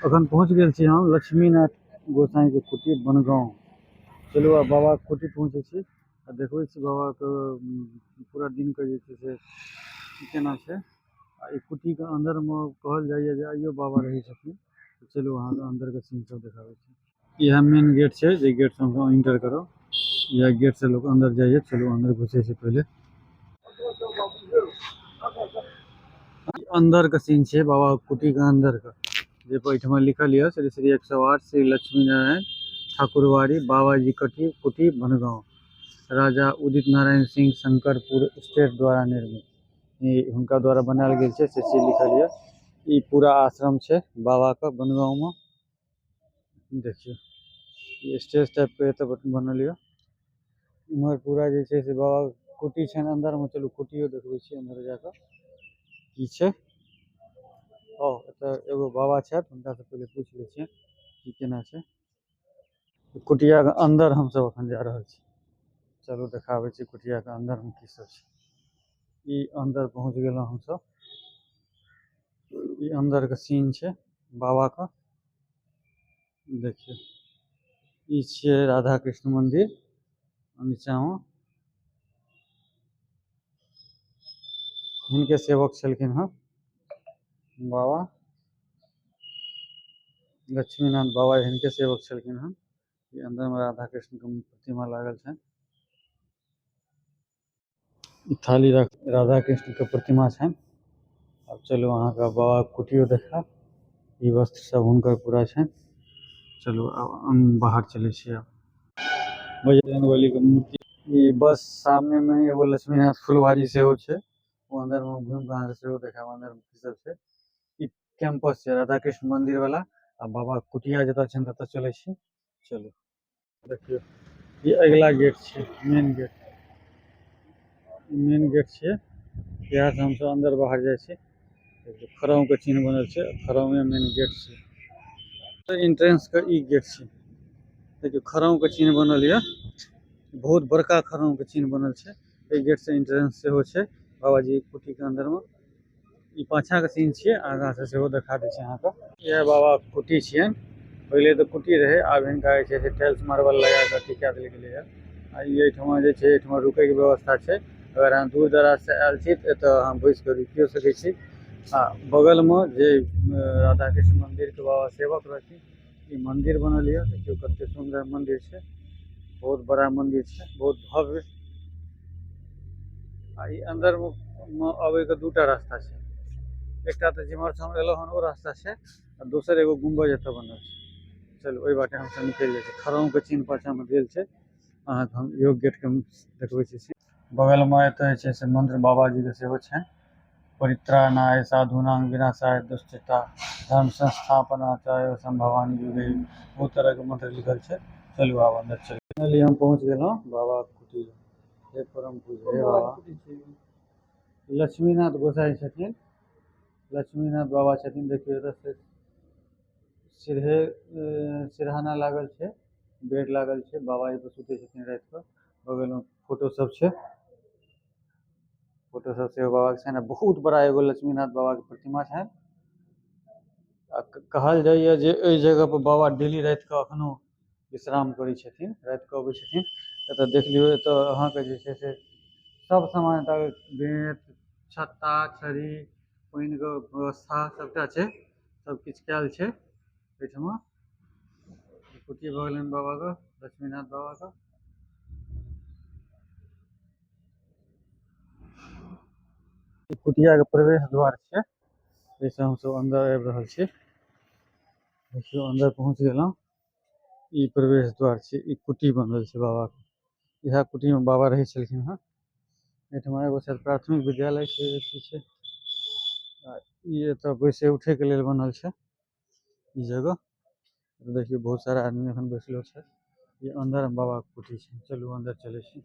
अखन पहुँच गेल छी हम लक्ष्मीनाथ गोसाई के कुटी बनगाँव। चलू आब बाबा के कुटी पहुँचे छी आ देखबै छी बाबा के पूरा दिन के जे छै से की केना छै। आ ई कुटी के अंदर में कहल जाइए जे आइयो बाबा रहै छथिन। तो चलू अहाँ के अंदर के सीन सब देखाबै छी। यह मेन गेट छै जे गेट से हम इंटर करब। यह गेट से लोग अंदर जाइए। चलू अंदर घुसे से पहले अंदर का सीन छे बाबा के कुटी के अंदर का जे पर लिखल है श्री श्री 108 श्री लक्ष्मी नारायण ठाकुरवाड़ी बाबाजी कटी कुटी बनगांव राजा उदित नारायण सिंह शंकरपुर स्टेट द्वारा निर्मित। ई हुनका द्वारा बनायल गेल छै से चीज लिखल है। ई पूरा आश्रम छै बाबा का बनगांव में। देखियो ये स्टेज टाइप के एत बनल है। इमहर पूरा जे छै से बाबा के कुटी छै अंदर में। चलू कुटियो देखबै छी अंदर जाकर की छै। ओ एतऽ एगो बाबा छथि हुनका से पहले पूछ लै छियै की केना छै। कुटिया के अंदर हम सब अखन जा रहल छी। चलू देखाबै छी कुटिया के अंदर में की सब छै। ई अंदर पहुंच गेलहुं हम सब। ई अंदर के सीन छै बाबा का। देखियो ई छियै राधा कृष्ण मंदिर। नीचा में हिनके सेवक छलखिन हँ बाबा लक्ष्मीनाथ बाबा हिनके सेवक छलखिन हँ। ये अंदर में राधा कृष्ण के प्रतिमा लागल छै। थाली राधा कृष्ण के प्रतिमा छै। अब चलू अहाँ के बाबा के कुटियो देखाब। ई वस्त्र सब हुनकर पूरा छै। चलू अब हम बाहर चले छी। अब बजरंगबली के मूर्ति ई बस सामने में एगो लक्ष्मीनाथ फुलवारी सेहो छै। वो अंदर में घूम के अहाँ के सेहो देखाब अंदर में की सब छै। ई कैंपस छै राधा कृष्ण मंदिर वाला। आ बाबा के कुटिया जतऽ छै ततऽ चलै छी। चलू देखियो ये अगला गेट छै मेन गेट। मेन गेट छै। यहाँ से हम सब अंदर बाहर जाय छी। खड़ाउं के चिन्ह बनल छै। खड़ाउं मेन गेट छै। एंट्रेंस के ई गेट छै। देखियो खड़ाउं के चिन्ह बनल ये। बहुत बड़का खड़ाउं के चिन्ह बनल छै। ए गेट से एंट्रेंस सेहो छै बाबाजी के कुटी के अंदर में। ई पाछा के सीन छियै आगा से सेहो देखा दै छी अहाँ के। यह बाबा के कुटी छियनि। पहिले तऽ कुटी रहे आब हिनका जे छै से टाइल्स मार्बल लगा के अथी कए देल गेलै है। आ ई एहिठमा जे छै एहिठमा रुकै के व्यवस्था छै। अगर अहाँ दूर दराज से आयल छी तऽ एतऽ अहाँ बैस कऽ रुकियो सकै छी। आ बगल में जे राधा कृष्ण मंदिर के बाबा सेवक रहथिन। ई मंदिर बनल ये देखियो कते सुंदर मंदिर छै। बहुत बड़ा मंदिर छै बहुत भव्य। आ ई अंदर में अबै के दूटा रास्ता छै। एकटा तऽ जिम्हर से हम एलहुं हन ओ रास्ता छै। आ दोसर एगो गुम्बज एतऽ बनल छै। चलू ओहि बाटे हम सब निकलि जाइ छी। खड़ाउं के चिन्ह पाछा में देल छै। अहाँ के हम इहो गेट के देखबै छी। बगल में एतऽ जे छै से मंत्र बाबाजी के सेहो छै। परित्राणाय साधूनां विनाशाय दुष्टता धर्म संस्थापनाय संभवामि युगे। बहुत तरह के मंत्र लिखल छै। चलू आब अंदर चलू। फाइनली हम पहुंच गेलहुं बाबा के कुटी। हे परम पूज्य हे बाबा लक्ष्मीनाथ गोसाई छथिन। लक्ष्मीनाथ बाबा छथिन। देखियो एतऽ से सिरहाना लागल छै। बेड लागल छै बाबा एहि पर सुते छथिन राति कऽ। बगल में फोटो सब छै। फोटो सब सेहो बाबा के छनि। बहुत बड़ा एगो लक्ष्मीनाथ बाबा के प्रतिमा छनि। आ कहल जाइए जे एहि जगह पर बाबा डेली राति कऽ अखनो विश्राम करै छथिन। राति कऽ अबै छथिन एतऽ देख लियौ। एतऽ अहाँके जे छै से सब समान एतऽ बेंत छत्ता छड़ी पानि के व्यवस्था सबटा छै। सब किछ कयल छै एहिठमा। कुटी भऽ गेलनि बाबा के लक्ष्मीनाथ बाबा के। ई कुटिया के प्रवेश द्वार छै। जैसे हम सब अंदर आबि रहल छी। देखियो अंदर पहुंच गेलहुं। ई प्रवेश द्वार छै। ई कुटी बनल छै बाबा के। इएह कुटी में बाबा रहै छलखिन हँ। एहिठमा एगो शायद प्राथमिक विद्यालय छै की छै। आ ई एतऽ बैसे उठे के लेल बनल छै ई जगह। देखियो बहुत सारा आदमी एखन बैसलो छै। ई अंदर बाबा के कुटी छै। चलू अंदर चलै छी।